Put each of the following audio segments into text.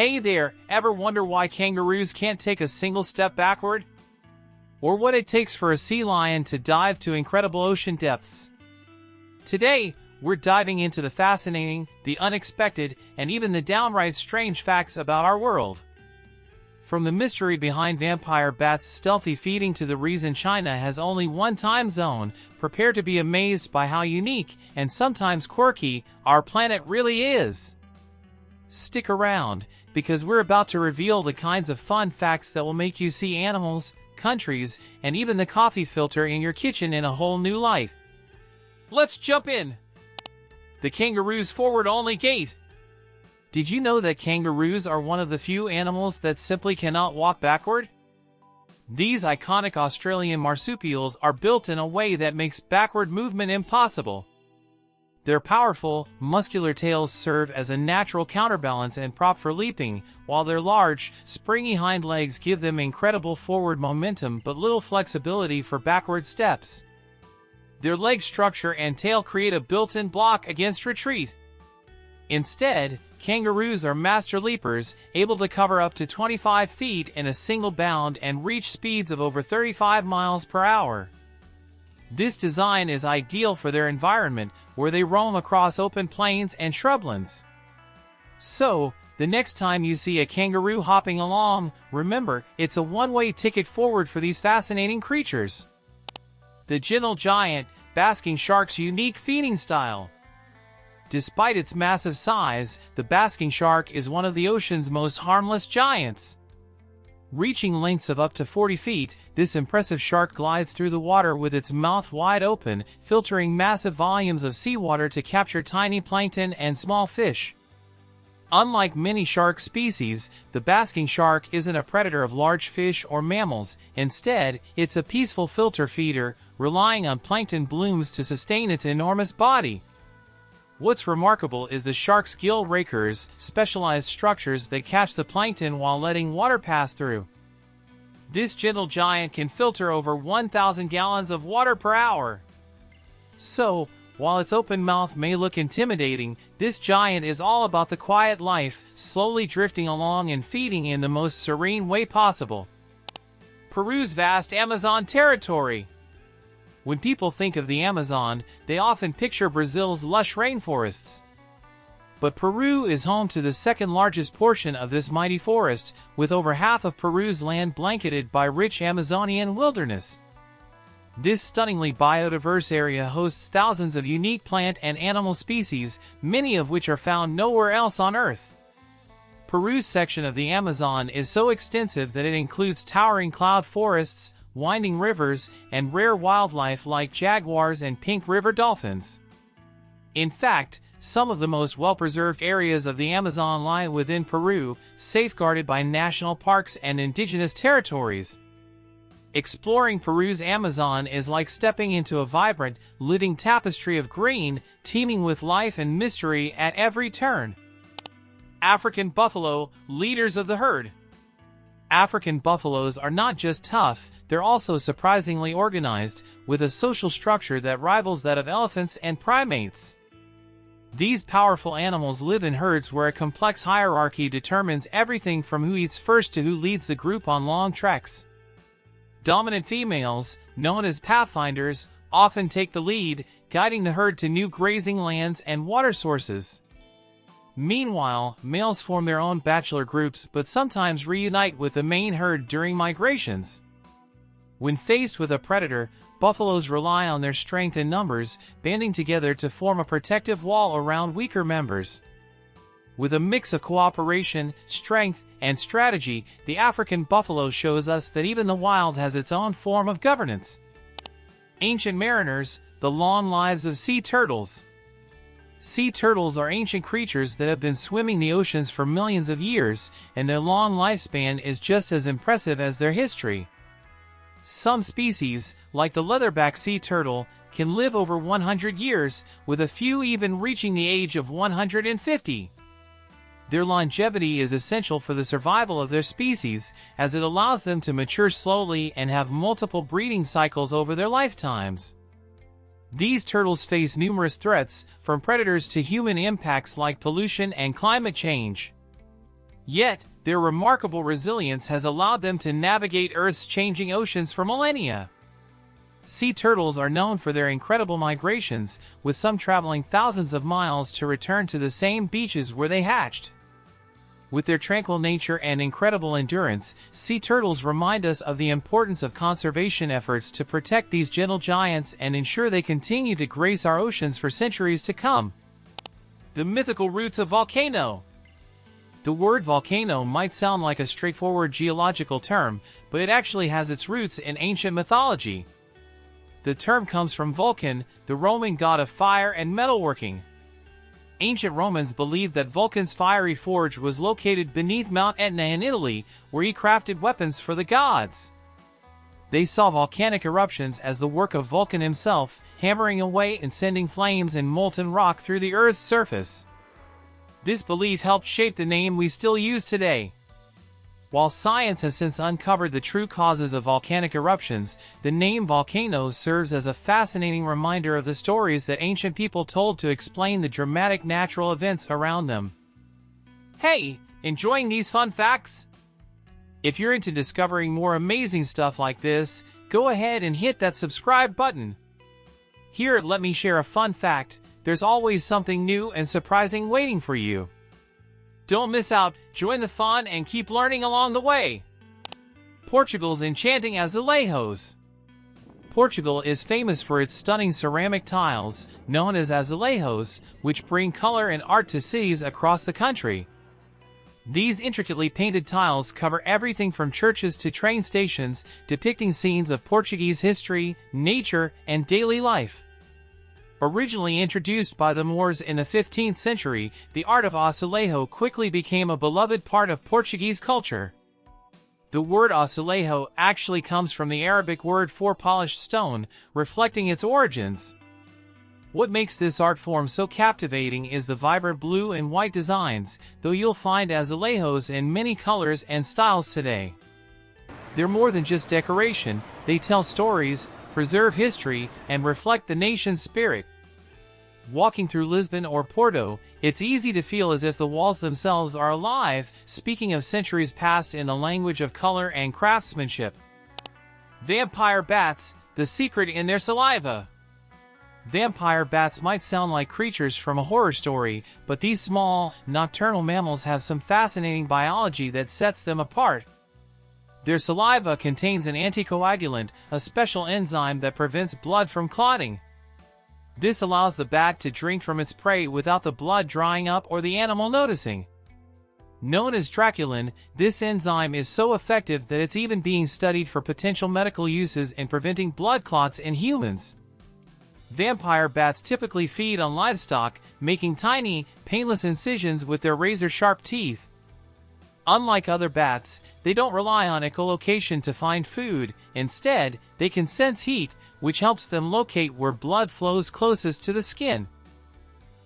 Hey there, ever wonder why kangaroos can't take a single step backward? Or what it takes for a sea lion to dive to incredible ocean depths? Today, we're diving into the fascinating, the unexpected, and even the downright strange facts about our world. From the mystery behind vampire bats' stealthy feeding to the reason China has only one time zone, prepare to be amazed by how unique, and sometimes quirky, our planet really is. Stick around, because we're about to reveal the kinds of fun facts that will make you see animals, countries, and even the coffee filter in your kitchen in a whole new light. Let's jump in! The kangaroo's forward-only gait. Did you know that kangaroos are one of the few animals that simply cannot walk backward? These iconic Australian marsupials are built in a way that makes backward movement impossible. Their powerful, muscular tails serve as a natural counterbalance and prop for leaping, while their large, springy hind legs give them incredible forward momentum but little flexibility for backward steps. Their leg structure and tail create a built-in block against retreat. Instead, kangaroos are master leapers, able to cover up to 25 feet in a single bound and reach speeds of over 35 miles per hour. This design is ideal for their environment, where they roam across open plains and shrublands. So, the next time you see a kangaroo hopping along, remember, it's a one-way ticket forward for these fascinating creatures. The gentle giant, basking shark's unique feeding style. Despite its massive size, the basking shark is one of the ocean's most harmless giants. Reaching lengths of up to 40 feet, this impressive shark glides through the water with its mouth wide open, filtering massive volumes of seawater to capture tiny plankton and small fish. Unlike many shark species, the basking shark isn't a predator of large fish or mammals. Instead, it's a peaceful filter feeder, relying on plankton blooms to sustain its enormous body. What's remarkable is the shark's gill rakers, specialized structures that catch the plankton while letting water pass through. This gentle giant can filter over 1,000 gallons of water per hour. So, while its open mouth may look intimidating, this giant is all about the quiet life, slowly drifting along and feeding in the most serene way possible. Peru's vast Amazon territory. When people think of the Amazon, they often picture Brazil's lush rainforests. But Peru is home to the second largest portion of this mighty forest, with over half of Peru's land blanketed by rich Amazonian wilderness. This stunningly biodiverse area hosts thousands of unique plant and animal species, many of which are found nowhere else on Earth. Peru's section of the Amazon is so extensive that it includes towering cloud forests, winding rivers, and rare wildlife like jaguars and pink river dolphins. In fact, some of the most well-preserved areas of the Amazon lie within Peru, safeguarded by national parks and indigenous territories. Exploring Peru's Amazon is like stepping into a vibrant, living tapestry of green, teeming with life and mystery at every turn. African buffalo, leaders of the herd. African buffaloes are not just tough, they're also surprisingly organized, with a social structure that rivals that of elephants and primates. These powerful animals live in herds where a complex hierarchy determines everything from who eats first to who leads the group on long treks. Dominant females, known as pathfinders, often take the lead, guiding the herd to new grazing lands and water sources. Meanwhile, males form their own bachelor groups but sometimes reunite with the main herd during migrations. When faced with a predator, buffaloes rely on their strength in numbers, banding together to form a protective wall around weaker members. With a mix of cooperation, strength, and strategy, the African buffalo shows us that even the wild has its own form of governance. Ancient mariners, the long lives of sea turtles. Sea turtles are ancient creatures that have been swimming the oceans for millions of years, and their long lifespan is just as impressive as their history. Some species, like the leatherback sea turtle, can live over 100 years, with a few even reaching the age of 150. Their longevity is essential for the survival of their species, as it allows them to mature slowly and have multiple breeding cycles over their lifetimes. These turtles face numerous threats, from predators to human impacts like pollution and climate change. Yet, their remarkable resilience has allowed them to navigate Earth's changing oceans for millennia. Sea turtles are known for their incredible migrations, with some traveling thousands of miles to return to the same beaches where they hatched. With their tranquil nature and incredible endurance, sea turtles remind us of the importance of conservation efforts to protect these gentle giants and ensure they continue to grace our oceans for centuries to come. The mythical roots of volcano. The word volcano might sound like a straightforward geological term, but it actually has its roots in ancient mythology. The term comes from Vulcan, the Roman god of fire and metalworking. Ancient Romans believed that Vulcan's fiery forge was located beneath Mount Etna in Italy, where he crafted weapons for the gods. They saw volcanic eruptions as the work of Vulcan himself, hammering away and sending flames and molten rock through the Earth's surface. This belief helped shape the name we still use today. While science has since uncovered the true causes of volcanic eruptions, the name volcanoes serves as a fascinating reminder of the stories that ancient people told to explain the dramatic natural events around them. Hey, enjoying these fun facts? If you're into discovering more amazing stuff like this, go ahead and hit that subscribe button. Here at Let Me Share a Fun Fact, there's always something new and surprising waiting for you. Don't miss out, join the fun and keep learning along the way. Portugal's enchanting azulejos. Portugal is famous for its stunning ceramic tiles, known as azulejos, which bring color and art to cities across the country. These intricately painted tiles cover everything from churches to train stations, depicting scenes of Portuguese history, nature, and daily life. Originally introduced by the Moors in the 15th century, the art of azulejo quickly became a beloved part of Portuguese culture. The word azulejo actually comes from the Arabic word for polished stone, reflecting its origins. What makes this art form so captivating is the vibrant blue and white designs, though you'll find azulejos in many colors and styles today. They're more than just decoration, they tell stories, preserve history, and reflect the nation's spirit. Walking through Lisbon or Porto, it's easy to feel as if the walls themselves are alive, speaking of centuries past in the language of color and craftsmanship. Vampire bats, the secret in their saliva. Vampire bats might sound like creatures from a horror story, but these small, nocturnal mammals have some fascinating biology that sets them apart. Their saliva contains an anticoagulant, a special enzyme that prevents blood from clotting. This allows the bat to drink from its prey without the blood drying up or the animal noticing. Known as draculin, this enzyme is so effective that it's even being studied for potential medical uses in preventing blood clots in humans. Vampire bats typically feed on livestock, making tiny, painless incisions with their razor-sharp teeth. Unlike other bats, they don't rely on echolocation to find food. Instead, they can sense heat, which helps them locate where blood flows closest to the skin.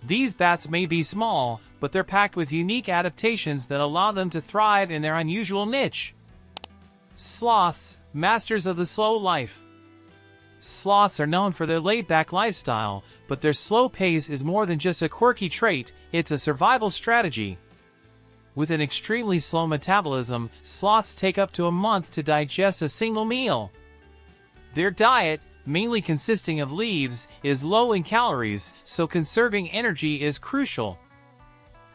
These bats may be small, but they're packed with unique adaptations that allow them to thrive in their unusual niche. Sloths, masters of the slow life. Sloths are known for their laid-back lifestyle, but their slow pace is more than just a quirky trait, it's a survival strategy. With an extremely slow metabolism, sloths take up to a month to digest a single meal. Their diet, mainly consisting of leaves, is low in calories, so conserving energy is crucial.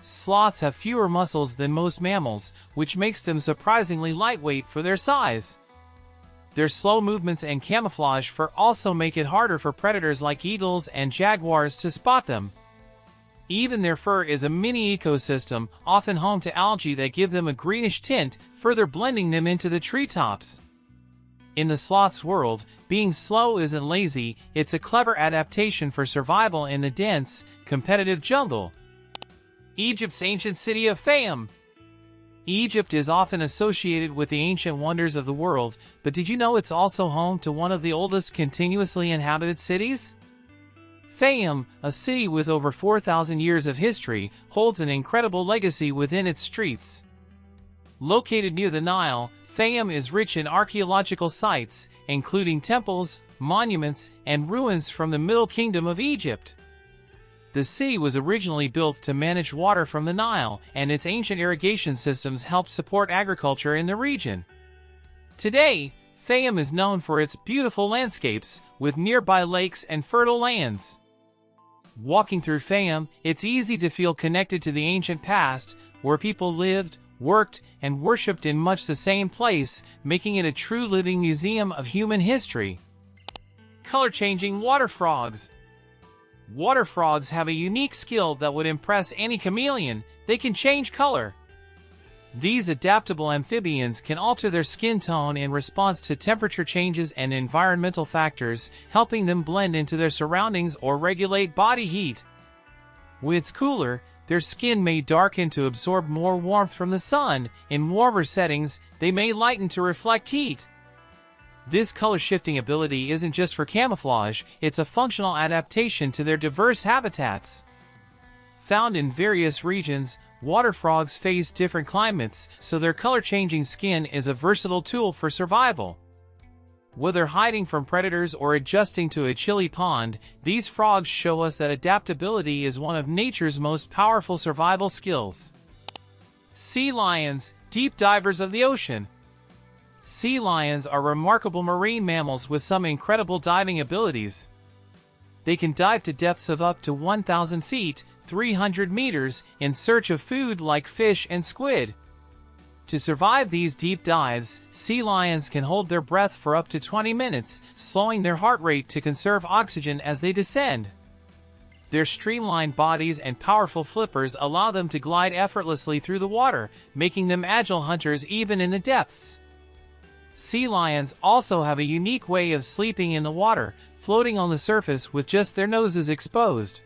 Sloths have fewer muscles than most mammals, which makes them surprisingly lightweight for their size. Their slow movements and camouflage fur also make it harder for predators like eagles and jaguars to spot them. Even their fur is a mini ecosystem, often home to algae that give them a greenish tint, further blending them into the treetops. In the sloth's world, being slow isn't lazy, it's a clever adaptation for survival in the dense, competitive jungle. Egypt's ancient city of Fayoum. Egypt is often associated with the ancient wonders of the world, but did you know it's also home to one of the oldest continuously inhabited cities? Fayoum, a city with over 4,000 years of history, holds an incredible legacy within its streets. Located near the Nile, Fayoum is rich in archaeological sites, including temples, monuments, and ruins from the Middle Kingdom of Egypt. The sea was originally built to manage water from the Nile, and its ancient irrigation systems helped support agriculture in the region. Today, Fayoum is known for its beautiful landscapes, with nearby lakes and fertile lands. Walking through Fayoum, it's easy to feel connected to the ancient past, where people lived, worked, and worshipped in much the same place, making it a true living museum of human history. Color-changing water frogs. Water frogs have a unique skill that would impress any chameleon. They can change color. These adaptable amphibians can alter their skin tone in response to temperature changes and environmental factors, helping them blend into their surroundings or regulate body heat. When it's cooler, their skin may darken to absorb more warmth from the sun. In warmer settings, they may lighten to reflect heat. This color-shifting ability isn't just for camouflage, it's a functional adaptation to their diverse habitats. Found in various regions, water frogs face different climates, so their color-changing skin is a versatile tool for survival. Whether hiding from predators or adjusting to a chilly pond, these frogs show us that adaptability is one of nature's most powerful survival skills. Sea lions, deep divers of the ocean. Sea lions are remarkable marine mammals with some incredible diving abilities. They can dive to depths of up to 1,000 feet, 300 meters, in search of food like fish and squid. To survive these deep dives, sea lions can hold their breath for up to 20 minutes, slowing their heart rate to conserve oxygen as they descend. Their streamlined bodies and powerful flippers allow them to glide effortlessly through the water, making them agile hunters even in the depths. Sea lions also have a unique way of sleeping in the water, floating on the surface with just their noses exposed.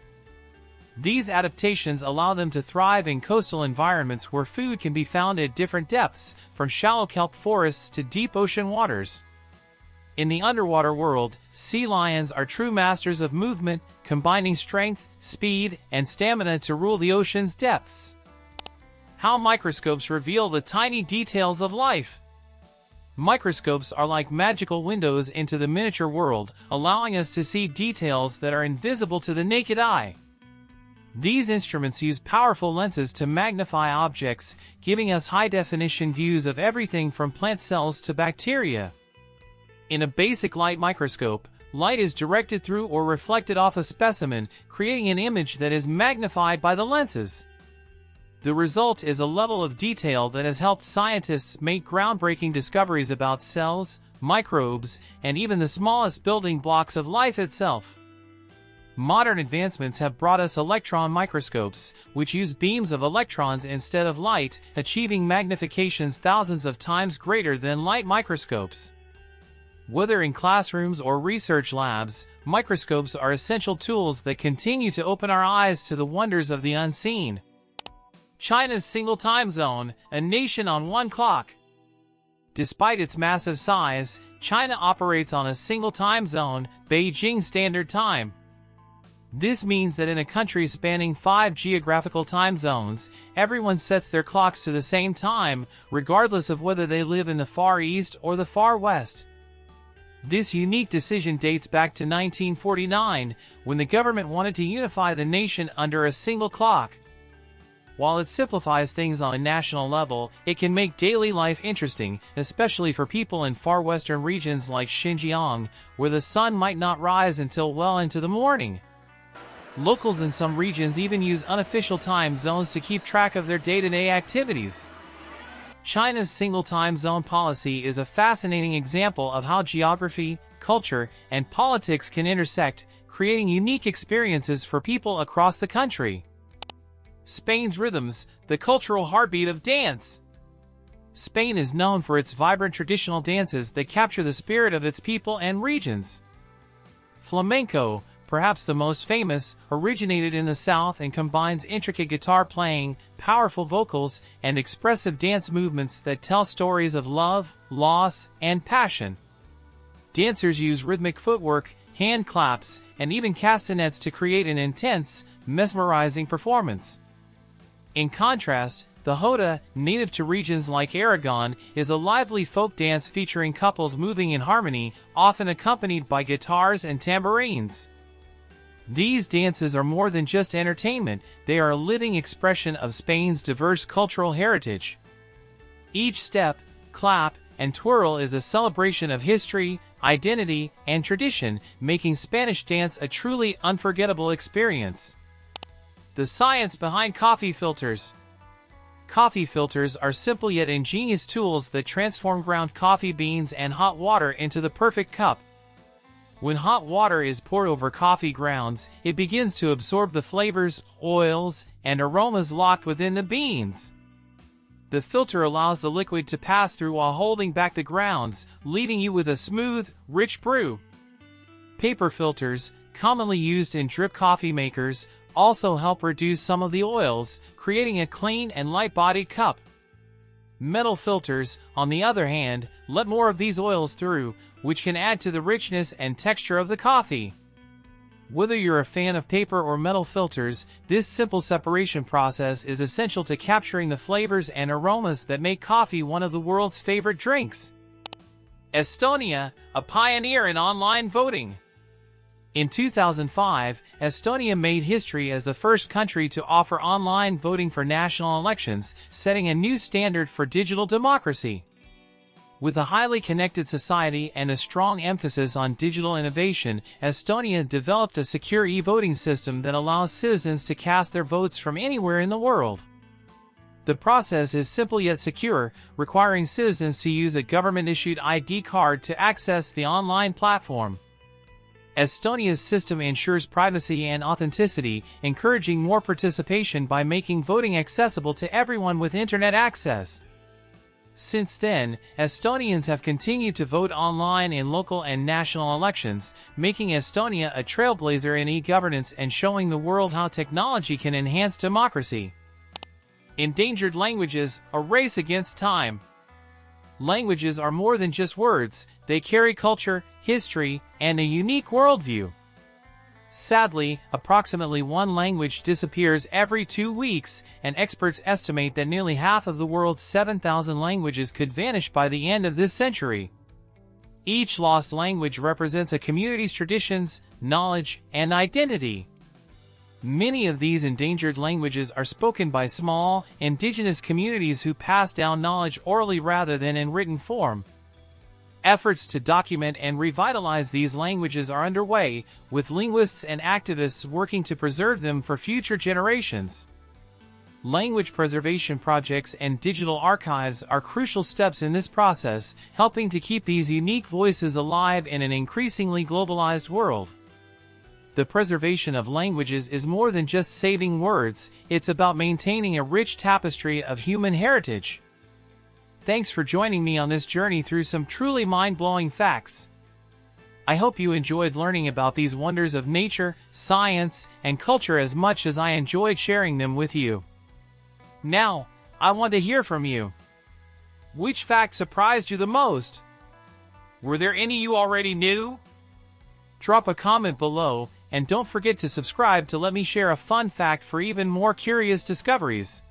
These adaptations allow them to thrive in coastal environments where food can be found at different depths, from shallow kelp forests to deep ocean waters. In the underwater world, sea lions are true masters of movement, combining strength, speed, and stamina to rule the ocean's depths. How microscopes reveal the tiny details of life. Microscopes are like magical windows into the miniature world, allowing us to see details that are invisible to the naked eye. These instruments use powerful lenses to magnify objects, giving us high-definition views of everything from plant cells to bacteria. In a basic light microscope, light is directed through or reflected off a specimen, creating an image that is magnified by the lenses. The result is a level of detail that has helped scientists make groundbreaking discoveries about cells, microbes, and even the smallest building blocks of life itself. Modern advancements have brought us electron microscopes, which use beams of electrons instead of light, achieving magnifications thousands of times greater than light microscopes. Whether in classrooms or research labs, microscopes are essential tools that continue to open our eyes to the wonders of the unseen. China's single time zone, a nation on one clock. Despite its massive size, China operates on a single time zone, Beijing Standard Time. This means that in a country spanning 5 geographical time zones, everyone sets their clocks to the same time, regardless of whether they live in the Far East or the Far West. This unique decision dates back to 1949, when the government wanted to unify the nation under a single clock. While it simplifies things on a national level, it can make daily life interesting, especially for people in far western regions like Xinjiang, where the sun might not rise until well into the morning. Locals in some regions even use unofficial time zones to keep track of their day-to-day activities. China's single time zone policy is a fascinating example of how geography, culture, and politics can intersect, creating unique experiences for people across the country. Spain's rhythms, the cultural heartbeat of dance. Spain is known for its vibrant traditional dances that capture the spirit of its people and regions. Flamenco, perhaps the most famous, originated in the south and combines intricate guitar playing, powerful vocals, and expressive dance movements that tell stories of love, loss, and passion. Dancers use rhythmic footwork, hand claps, and even castanets to create an intense, mesmerizing performance. In contrast, the Jota, native to regions like Aragon, is a lively folk dance featuring couples moving in harmony, often accompanied by guitars and tambourines. These dances are more than just entertainment, they are a living expression of Spain's diverse cultural heritage. Each step, clap, and twirl is a celebration of history, identity, and tradition, making Spanish dance a truly unforgettable experience. The science behind coffee filters. Coffee filters are simple yet ingenious tools that transform ground coffee beans and hot water into the perfect cup. When hot water is poured over coffee grounds, it begins to absorb the flavors, oils, and aromas locked within the beans. The filter allows the liquid to pass through while holding back the grounds, leaving you with a smooth, rich brew. Paper filters, commonly used in drip coffee makers, also help reduce some of the oils, creating a clean and light-bodied cup. Metal filters, on the other hand, let more of these oils through, which can add to the richness and texture of the coffee. Whether you're a fan of paper or metal filters, this simple separation process is essential to capturing the flavors and aromas that make coffee one of the world's favorite drinks. Estonia, a pioneer in online voting. In 2005, Estonia made history as the first country to offer online voting for national elections, setting a new standard for digital democracy. With a highly connected society and a strong emphasis on digital innovation, Estonia developed a secure e-voting system that allows citizens to cast their votes from anywhere in the world. The process is simple yet secure, requiring citizens to use a government-issued ID card to access the online platform. Estonia's system ensures privacy and authenticity, encouraging more participation by making voting accessible to everyone with internet access. Since then, Estonians have continued to vote online in local and national elections, making Estonia a trailblazer in e-governance and showing the world how technology can enhance democracy. Endangered languages, a race against time. Languages are more than just words, they carry culture, history, and a unique worldview. Sadly, approximately one language disappears every 2 weeks, and experts estimate that nearly half of the world's 7,000 languages could vanish by the end of this century. Each lost language represents a community's traditions, knowledge, and identity. Many of these endangered languages are spoken by small, indigenous communities who pass down knowledge orally rather than in written form. Efforts to document and revitalize these languages are underway, with linguists and activists working to preserve them for future generations. Language preservation projects and digital archives are crucial steps in this process, helping to keep these unique voices alive in an increasingly globalized world. The preservation of languages is more than just saving words, it's about maintaining a rich tapestry of human heritage. Thanks for joining me on this journey through some truly mind-blowing facts. I hope you enjoyed learning about these wonders of nature, science, and culture as much as I enjoyed sharing them with you. Now, I want to hear from you. Which fact surprised you the most? Were there any you already knew? Drop a comment below, and don't forget to subscribe to let me share a fun fact for even more curious discoveries.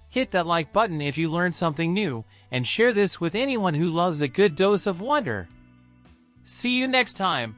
Hit that like button if you learned something new, and share this with anyone who loves a good dose of wonder. See you next time.